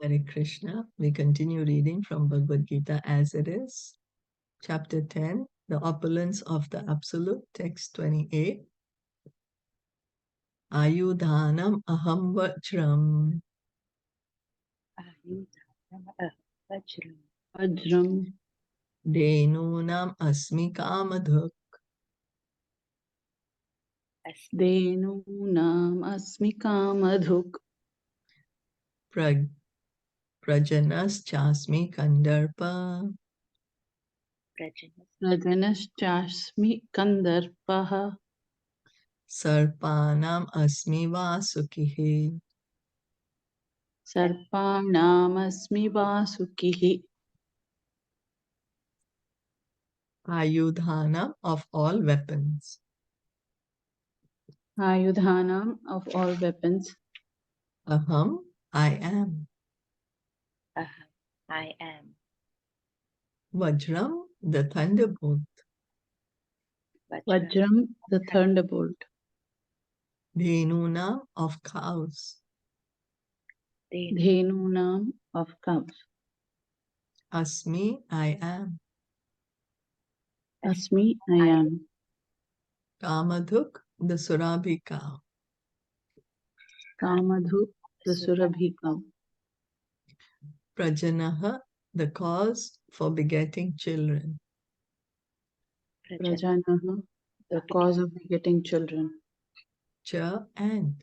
Hare Krishna. We continue reading from Bhagavad Gita as it is. Chapter 10, The Opulence of the Absolute, text 28. Ayudhanam aham vajram, Vajram. Vajram. denunam asmi kamadhuk, Denunam asmi kamadhuk. prajanas chasmi kandarpa, Rajanaschasmi kandarpaha. sarpanam asmi vasukihi. Sarpanam asmi vasukihi. Ayudhanam of all weapons. Ayudhanam of all weapons. Aham, I am. I am. Vajram, the thunderbolt. Vajram, the thunderbolt. Dhenuna of cows. Dhenunam of cows. Asmi, I am. Asmi, I am. Kamadhuk, the Surabhi cow. Kamadhuk, the Surabhi cow. Prajanaha, the cause for begetting children. Prajanaha, the cause of begetting children. Cha and.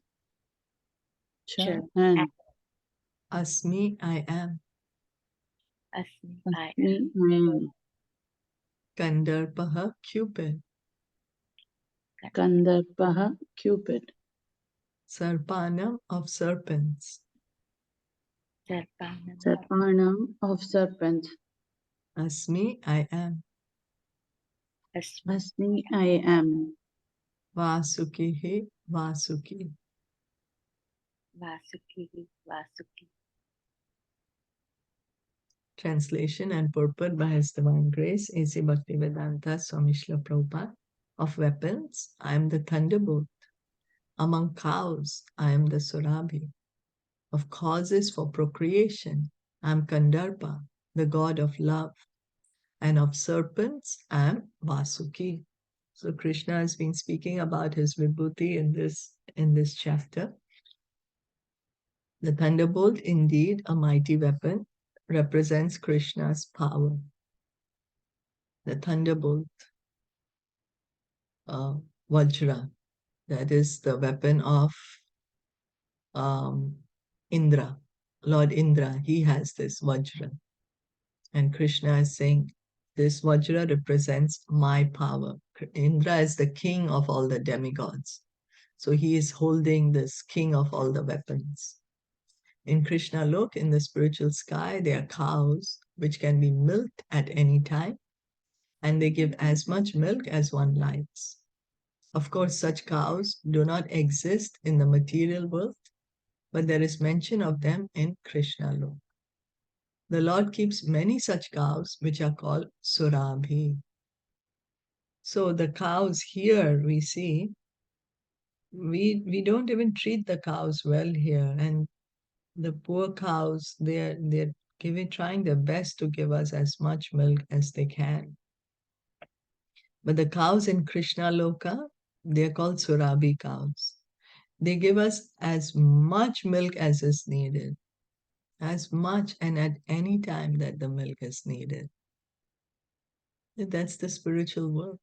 Cha and. Asmi, I am. Asmi, I Asmi, am. I am. Kandarpaha, Cupid. Kandarpaha, Cupid. Sarpanam of serpents. Sarpanam. Sarpanam of serpents. Asmi, I am. Asmi, I am. Vasukihi, Vasuki. Vasuki. Translation and purport by His Divine Grace, A.C. Bhaktivedanta Swami Srila Prabhupada. Of weapons, I am the thunderbolt. Among cows, I am the Surabhi. Of causes for procreation, I am Kandarpa, the god of love. And of serpents, I am Vasuki. So Krishna has been speaking about his vibhuti in this chapter. The thunderbolt, indeed a mighty weapon, represents Krishna's power. The thunderbolt, Vajra, that is the weapon of Indra, Lord Indra, he has this Vajra. And Krishna is saying, this Vajra represents my power. Indra is the king of all the demigods. So he is holding this king of all the weapons. In Krishna Lok, in the spiritual sky, there are cows which can be milked at any time, and they give as much milk as one likes. Of course, such cows do not exist in the material world, but there is mention of them in Krishna Lok. The Lord keeps many such cows which are called Surabhi. So the cows here we see, we don't even treat the cows well here, and the poor cows, they're trying their best to give us as much milk as they can. But the cows in Krishna Loka, they're called Surabhi cows. They give us as much milk as is needed, as much and at any time that the milk is needed. That's the spiritual world.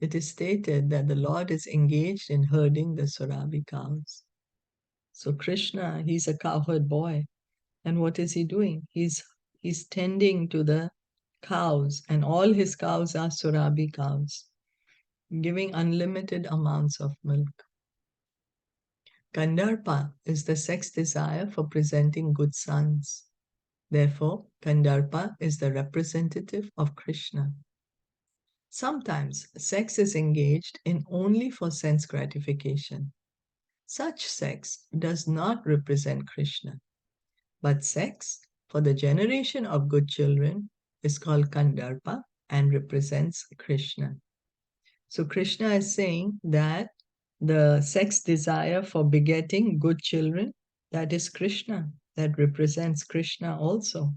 It is stated that the Lord is engaged in herding the Surabhi cows. So Krishna, he's a cowherd boy. And what is he doing? He's tending to the cows, and all his cows are Surabhi cows, giving unlimited amounts of milk. Kandarpa is the sex desire for presenting good sons. Therefore, Kandarpa is the representative of Krishna. Sometimes sex is engaged in only for sense gratification. Such sex does not represent Krishna, but sex for the generation of good children is called Kandarpa and represents Krishna. So Krishna is saying that the sex desire for begetting good children, that is Krishna. that represents Krishna also.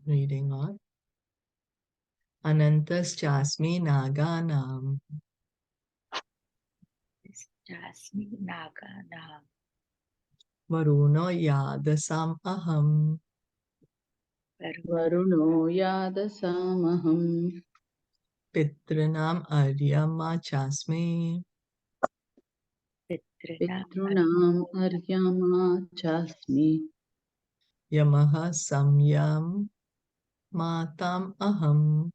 Reading on. Anantas chasmi naganam Jasmi Nagana varuno yadasam aham Varuna Varuno Yadasamaham pitranam aryama chasmi Pitrina Pitrunam Aryama Chasmi yamaha samyam matam aham.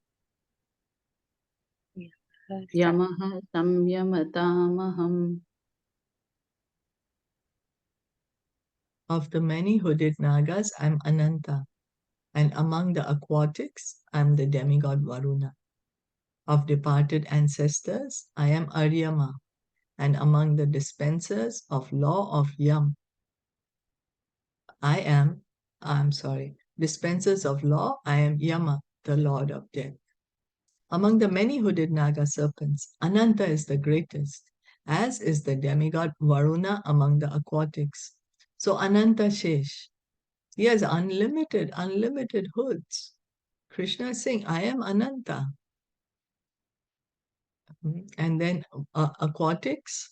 Yamaha Samyamatamaham. Of the many hooded nagas, I am Ananta, and among the aquatics, I am the demigod Varuna. Of departed ancestors, I am Aryama, and among the dispensers of law of Yam, dispensers of law, I am Yama, the lord of death. Among the many hooded naga serpents, Ananta is the greatest, as is the demigod Varuna among the aquatics. So Ananta Shesh, he has unlimited hoods. Krishna is saying, I am Ananta. And then aquatics,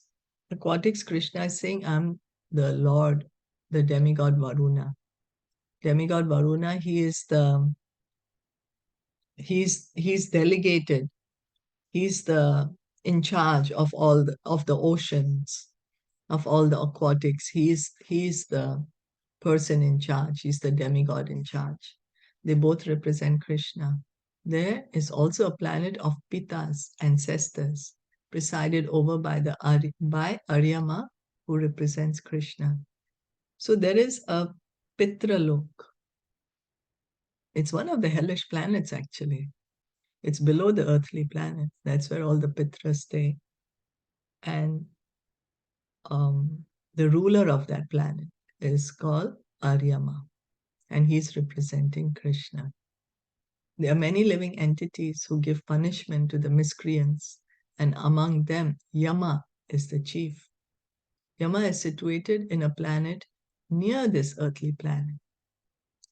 Krishna is saying, I'm the Lord, the demigod Varuna. Demigod Varuna, he's delegated. He's the in charge of of the oceans, of all the aquatics. He's the person in charge. He's the demigod in charge. They both represent Krishna. There is also a planet of Pitas, ancestors, presided over by by Aryama, who represents Krishna. So there is a Pitralok. It's one of the hellish planets, actually. It's below the earthly planet. That's where all the Pitras stay. And the ruler of that planet is called Aryama, and he's representing Krishna. There are many living entities who give punishment to the miscreants, and among them, Yama is the chief. Yama is situated in a planet near this earthly planet.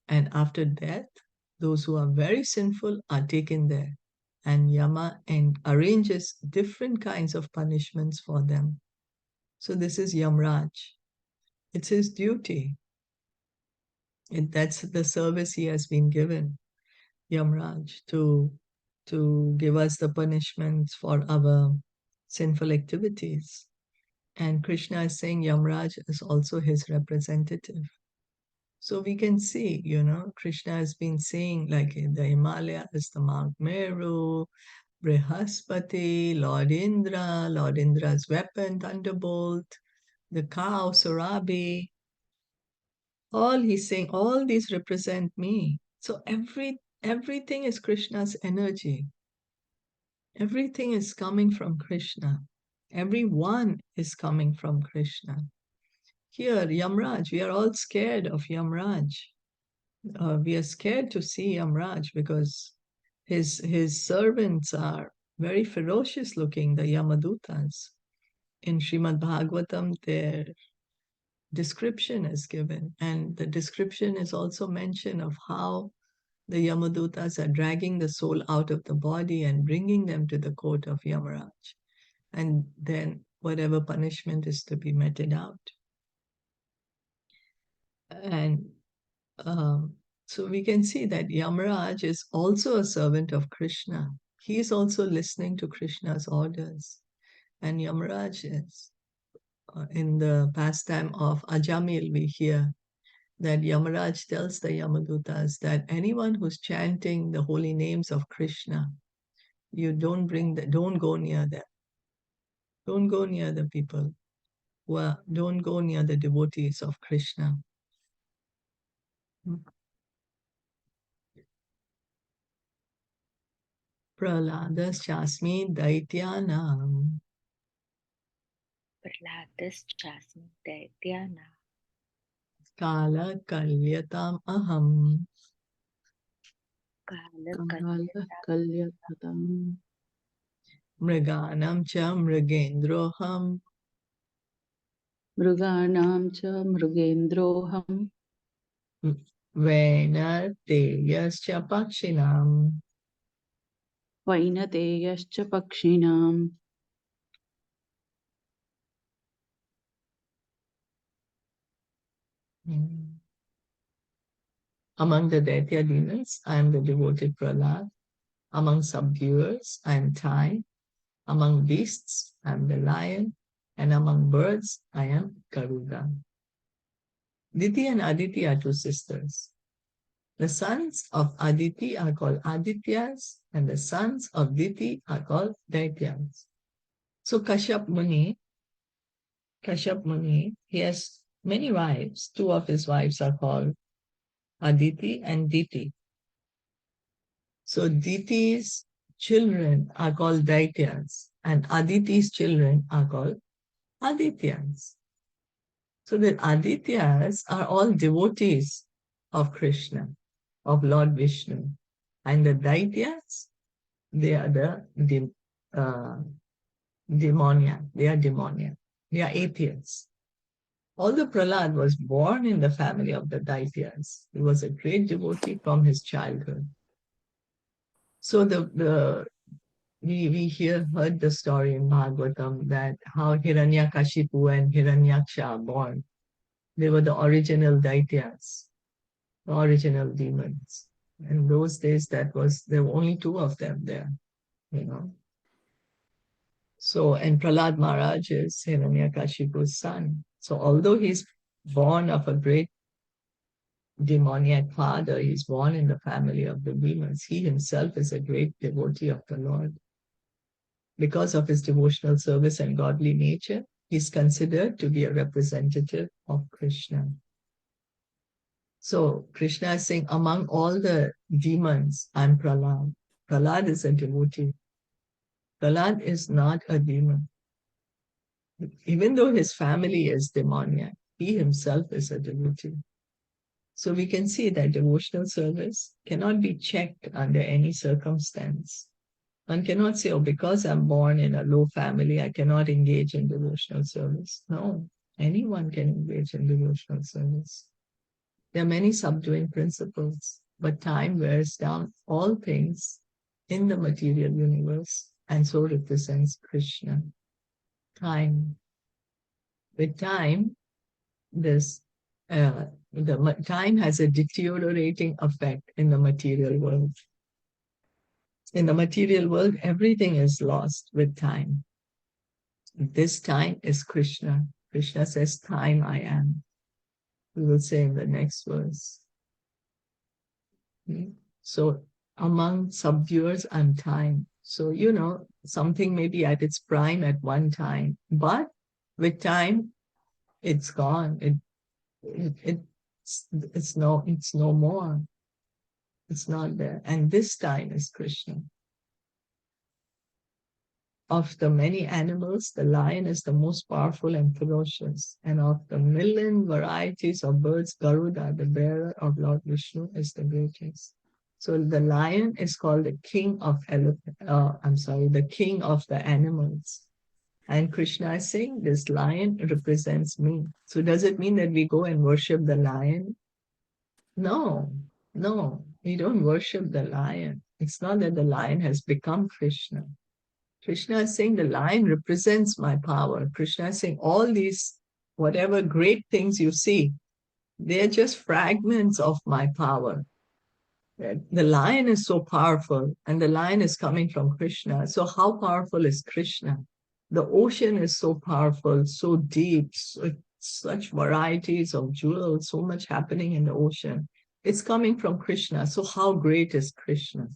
And after death, those who are very sinful are taken there. And Yama arranges different kinds of punishments for them. So this is Yamraj. It's his duty. That's the service he has been given, Yamraj, to give us the punishments for our sinful activities. And Krishna is saying Yamraj is also his representative. So we can see, Krishna has been saying, like in the Himalaya is the Mount Meru, Brihaspati, Lord Indra, Lord Indra's weapon, thunderbolt, the cow, Surabi. All he's saying, all these represent me. So everything is Krishna's energy. Everything is coming from Krishna. Everyone is coming from Krishna. Here, Yamraj, we are all scared of Yamraj. We are scared to see Yamraj because his servants are very ferocious looking, the Yamadutas. In Srimad Bhagavatam, their description is given, and the description is also mention of how the Yamadutas are dragging the soul out of the body and bringing them to the court of Yamaraj. And then whatever punishment is to be meted out. And so we can see that Yamaraj is also a servant of Krishna. He is also listening to Krishna's orders. And Yamaraj is, in the pastime of Ajamil, we hear that Yamaraj tells the Yamadutas that anyone who's chanting the holy names of Krishna, you don't go near them. Don't go near the people. Don't go near the devotees of Krishna. Praladas chasmi daityanam Prahladas Jasmi Daityana kala kalyatam aham Kala Kala Kalyatam mriganam cha mrigendroham मृगाणां च मृगेन्द्रोऽहम् वैनतेयश्च पक्षिणाम् वैनतेयश्च पक्षिणाम् Among the Daitya demons, I am the devoted Prahlad. Among subduers, I am Thai. Among beasts, I am the lion. And among birds, I am Garuda. Diti and Aditi are two sisters. The sons of Aditi are called Adityas, and the sons of Diti are called Daityas. So Kashyap Muni, he has many wives. Two of his wives are called Aditi and Diti. So Diti's children are called Daityas, and Aditi's children are called Adityas. So the Adityas are all devotees of Krishna, of Lord Vishnu. And the Daityas, they are the demoniac. They are demoniac. They are atheists. Although Prahlad was born in the family of the Daityas, he was a great devotee from his childhood. So we heard the story in Bhagavatam that how Hiranyakashipu and Hiranyaksha are born. They were the original Daityas, the original demons. In those days, there were only two of them there, you know. So, and Prahlad Maharaj is Hiranyakashipu's son. So although he's born of a great demoniac father, he's born in the family of the demons. He himself is a great devotee of the Lord. Because of his devotional service and godly nature, he's considered to be a representative of Krishna. So Krishna is saying, among all the demons, I'm Prahlad. Prahlad is a devotee. Prahlad is not a demon. Even though his family is demoniac, he himself is a devotee. So we can see that devotional service cannot be checked under any circumstance. One cannot say, oh, because I'm born in a low family, I cannot engage in devotional service. No, anyone can engage in devotional service. There are many subduing principles, but time wears down all things in the material universe, and so represents Krishna. Time. With time, time has a deteriorating effect in the material world. In the material world, everything is lost with time. This time is Krishna. Krishna says, time I am. We will say in the next verse. So among subduers, I'm time. So, something may be at its prime at one time, but with time, it's gone. It's no more. It's not there. And this time is Krishna. Of the many animals, the lion is the most powerful and ferocious. And of the million varieties of birds, Garuda, the bearer of Lord Vishnu, is the greatest. So the lion is called the king of the king of the animals. And Krishna is saying this lion represents me. So does it mean that we go and worship the lion? No, we don't worship the lion. It's not that the lion has become Krishna. Krishna is saying the lion represents my power. Krishna is saying all these, whatever great things you see, they're just fragments of my power. The lion is so powerful, and the lion is coming from Krishna. So how powerful is Krishna? The ocean is so powerful, so deep, such varieties of jewels, so much happening in the ocean. It's coming from Krishna. So how great is Krishna?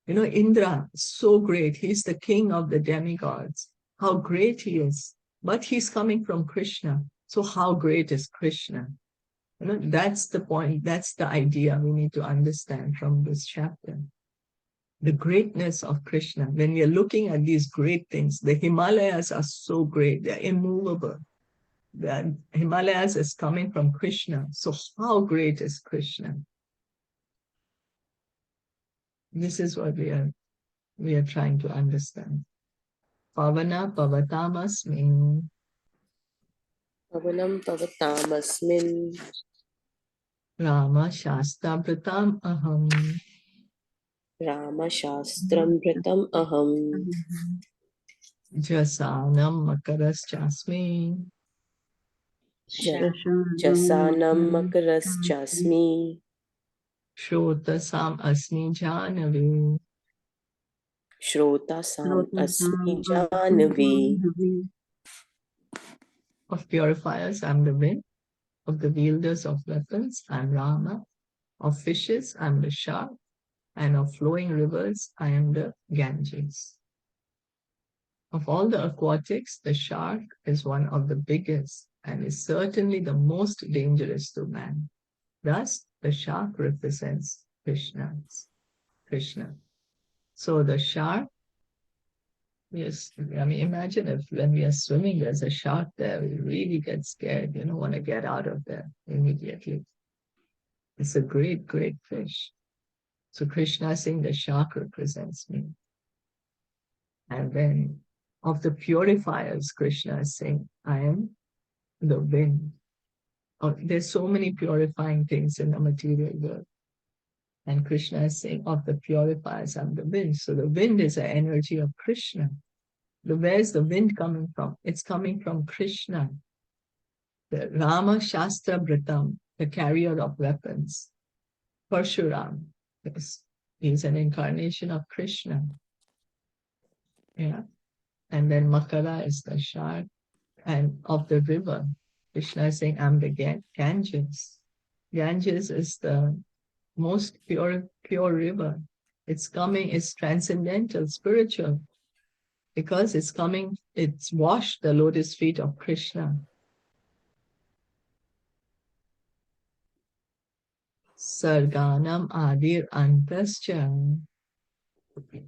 Indra is so great. He's the king of the demigods. How great he is. But he's coming from Krishna. So how great is Krishna? That's the point. That's the idea we need to understand from this chapter. The greatness of Krishna. When we are looking at these great things, the Himalayas are so great. They're immovable. The Himalayas is coming from Krishna. So how great is Krishna? This is what we are trying to understand. Pavana Pavatamasmi. Pavanam pavatamasmin. Rama Shastrapratam Aham. Rama Shastram Pratam Aham. Jasanam Makaras Jasmi. Jasanam Makaras Jasmi. Shrotasam Asmi Janavi. Shrota Sam Asmi Janavi. Of purifiers, I'm the wind. Of the wielders of weapons, I'm Rama. Of fishes, I'm the shark. And of flowing rivers, I am the Ganges. Of all the aquatics, the shark is one of the biggest and is certainly the most dangerous to man. Thus, the shark represents Krishna. So the shark, yes, I mean, imagine if when we are swimming, there's a shark there, we really get scared, want to get out of there immediately. It's a great, great fish. So Krishna is saying the shark represents me. And then of the purifiers, Krishna is saying, I am the wind. There's so many purifying things in the material world. And Krishna is saying, of the purifiers, I'm the wind. So the wind is the energy of Krishna. Where's the wind coming from? It's coming from Krishna. The Rama Shastra Vratam, the carrier of weapons. Parshuram, he's an incarnation of Krishna. Yeah. And then Makara is the shark. And of the river, Krishna is saying, I'm the Ganges. Ganges is the most pure river. It's transcendental, spiritual, because it's washed the lotus feet of Krishna. Sarganam Adir Antascha.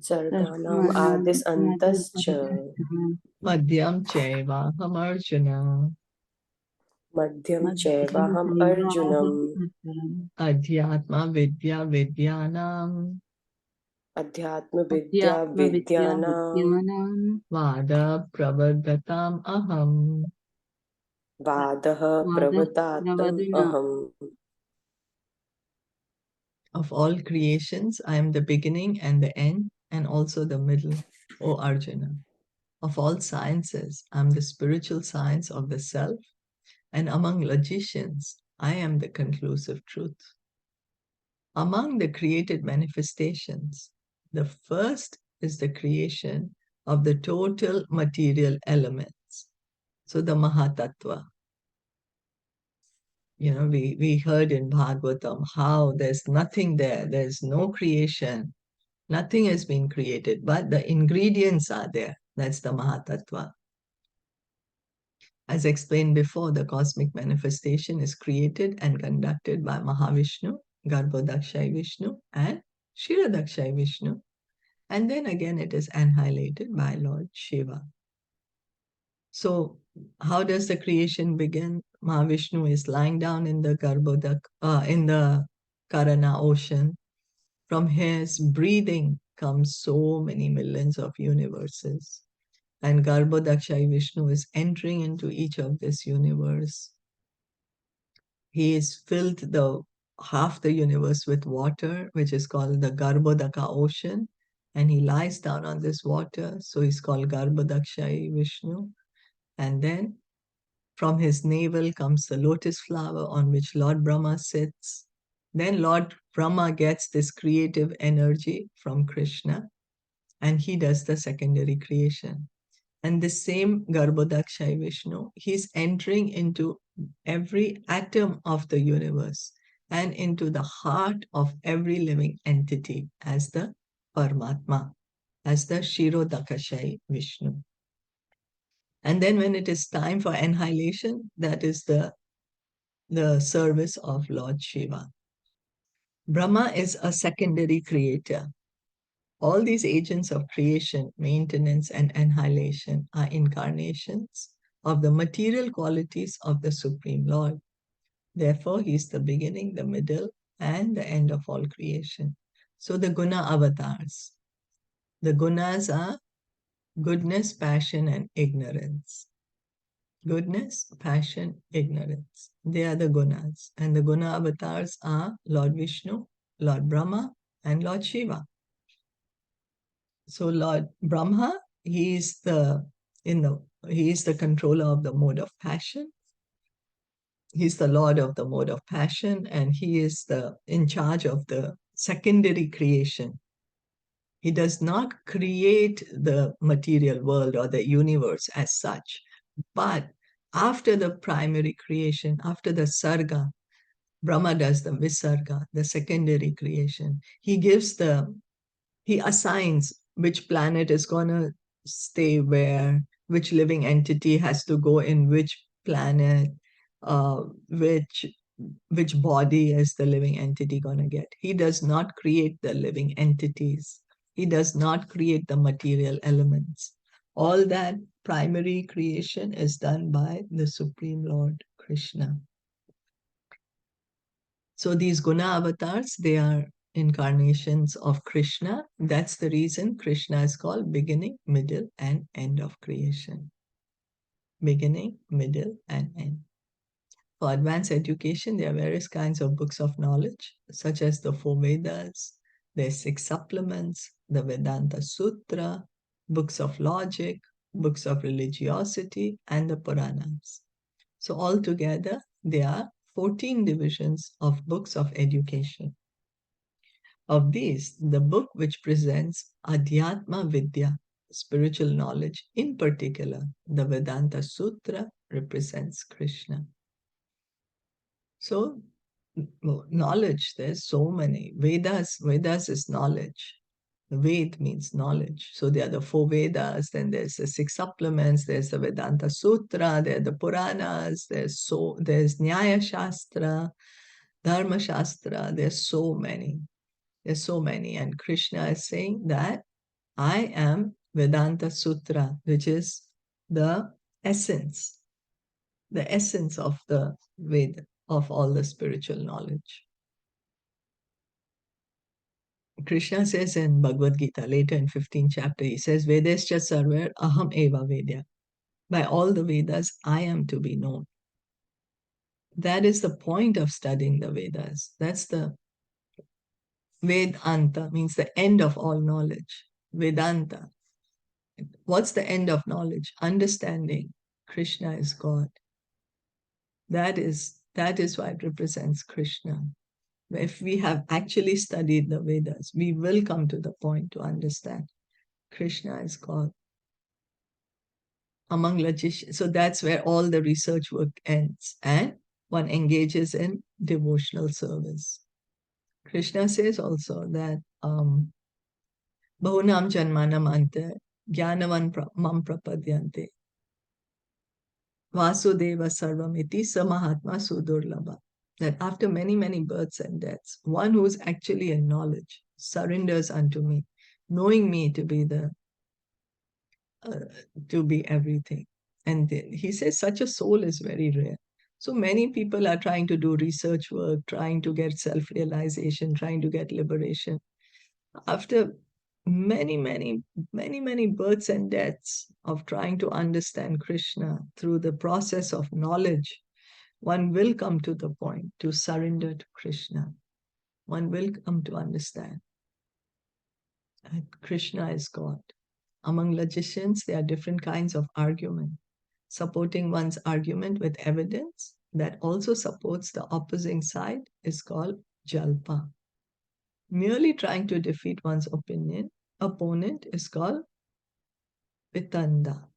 Sarganam Adis Antascha. Madhyam Chaivaham Arjuna. Madhyam Chaivaham Arjunam. Adhyatma Vidya Vidyanam. Adhyatma Vidya Vidyanam. Vada Pravadatam Aham. Vadaha Pravadatam Aham. Of all creations, I am the beginning and the end, and also the middle, O Arjuna. Of all sciences, I am the spiritual science of the self, and among logicians, I am the conclusive truth. Among the created manifestations, the first is the creation of the total material elements. So the Mahatattva. We heard in Bhagavatam how there's nothing there, there's no creation, nothing has been created, but the ingredients are there. That's the Mahatattva. As explained before, the cosmic manifestation is created and conducted by Mahavishnu, Garbhodakshai Vishnu, and Kshirodakshai Vishnu. And then again it is annihilated by Lord Shiva. So how does the creation begin? Mahavishnu is lying down in the in the Karana ocean. From his breathing comes so many millions of universes. And Garbhodakshai Vishnu is entering into each of this universe. He is filled half the universe with water, which is called the Garbhodaka ocean. And he lies down on this water, so he's called Garbhodakshai Vishnu. And then from his navel comes the lotus flower on which Lord Brahma sits. Then Lord Brahma gets this creative energy from Krishna, and he does the secondary creation. And the same Garbhodakshai Vishnu, he's entering into every atom of the universe and into the heart of every living entity as the Paramatma, as the Kshirodakashai Vishnu. And then when it is time for annihilation, that is the service of Lord Shiva. Brahma is a secondary creator. All these agents of creation, maintenance, and annihilation are incarnations of the material qualities of the Supreme Lord. Therefore, he is the beginning, the middle, and the end of all creation. So the guna avatars. The gunas are goodness, passion, and ignorance. Goodness, passion, ignorance. They are the gunas. And the guna avatars are Lord Vishnu, Lord Brahma, and Lord Shiva. So Lord Brahma, he is the controller of the mode of passion. He's the lord of the mode of passion, and he is in charge of the secondary creation. He does not create the material world or the universe as such, but after the primary creation, after the sarga, Brahma does the visarga, the secondary creation. He assigns which planet is going to stay where, which living entity has to go in which planet, uh, which body is the living entity going to get. He does not create the living entities. He does not create the material elements. All that primary creation is done by the Supreme Lord Krishna. So these guna avatars, they are incarnations of Krishna. That's the reason Krishna is called beginning, middle, and end of creation. Beginning, middle, and end. For advanced education, there are various kinds of books of knowledge, such as the 4 Vedas, there's 6 supplements, the Vedanta Sutra, books of logic, books of religiosity, and the Puranas. So altogether, there are 14 divisions of books of education. Of these, the book which presents Adhyatma Vidya, spiritual knowledge, in particular, the Vedanta Sutra, represents Krishna. So, knowledge, there's so many. Vedas is knowledge. Ved means knowledge. So there are the 4 Vedas, then there's the 6 supplements, there's the Vedanta Sutra, there are the Puranas, there's Nyaya Shastra, Dharma Shastra, there's so many. There's so many. And Krishna is saying that I am Vedanta Sutra, which is the essence of the Veda, of all the spiritual knowledge. Krishna says in Bhagavad Gita, later in 15th chapter, he says, Vedescha sarver aham eva vedya. By all the Vedas, I am to be known. That is the point of studying the Vedas. That's the Vedanta, means the end of all knowledge. Vedanta. What's the end of knowledge? Understanding Krishna is God. That is why it represents Krishna. If we have actually studied the Vedas, we will come to the point to understand Krishna is God. Among logicians, so that's where all the research work ends, and one engages in devotional service. Krishna says also that Bahunam Janmanam Ante Jnanavan Mam Prapadyante Vasudeva Sarvamiti Samahatma Sudurlabha. That after many, many births and deaths, one who is actually in knowledge surrenders unto me, knowing me to be everything. And he says such a soul is very rare. So many people are trying to do research work, trying to get self-realization, trying to get liberation. After many, many, many, many births and deaths of trying to understand Krishna through the process of knowledge, one will come to the point to surrender to Krishna. One will come to understand that Krishna is God. Among logicians, there are different kinds of argument. Supporting one's argument with evidence that also supports the opposing side is called jalpa. Merely trying to defeat one's opponent is called vitanda.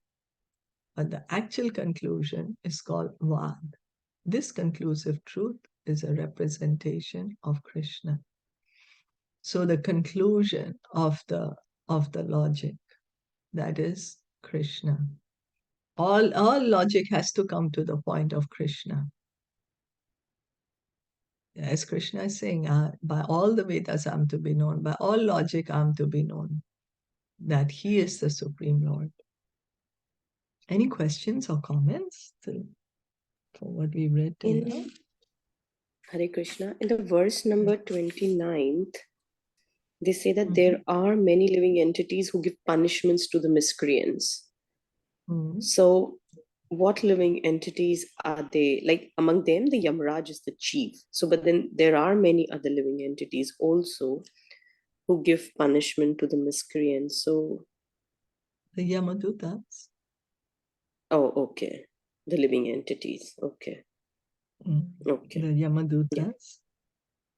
But the actual conclusion is called vad. This conclusive truth is a representation of Krishna. So the conclusion of the logic, that is Krishna. All logic has to come to the point of Krishna. As Krishna is saying, by all the Vedas I'm to be known, by all logic I'm to be known, that he is the Supreme Lord. Any questions or comments for what we read till now? Hare Krishna. In the verse number 29th, they say that there are many living entities who give punishments to the miscreants. So what living entities are they? Like among them, the Yamaraj is the chief. So, but then there are many other living entities also who give punishment to the miscreants. So, The Yamadutas. oh, okay. The living entities. Okay. Okay. The Yamadutas.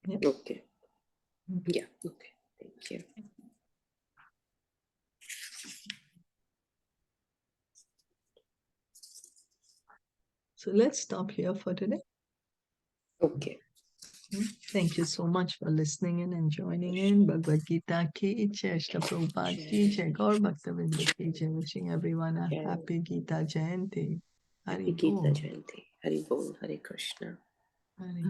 Yeah. Okay. Mm. Yeah. Okay. Thank you. So let's stop here for today. Okay. Thank you so much for listening in and joining in. Bhagavad Gita ki jai, Shri Prabhupada ki jai, Gaur Bhaktavinda ki jai. Wishing everyone a Jai. happy Gita Jayanti. Happy Hari Gita Bol. Jayanti. Hari Bol. Hare Krishna. Hari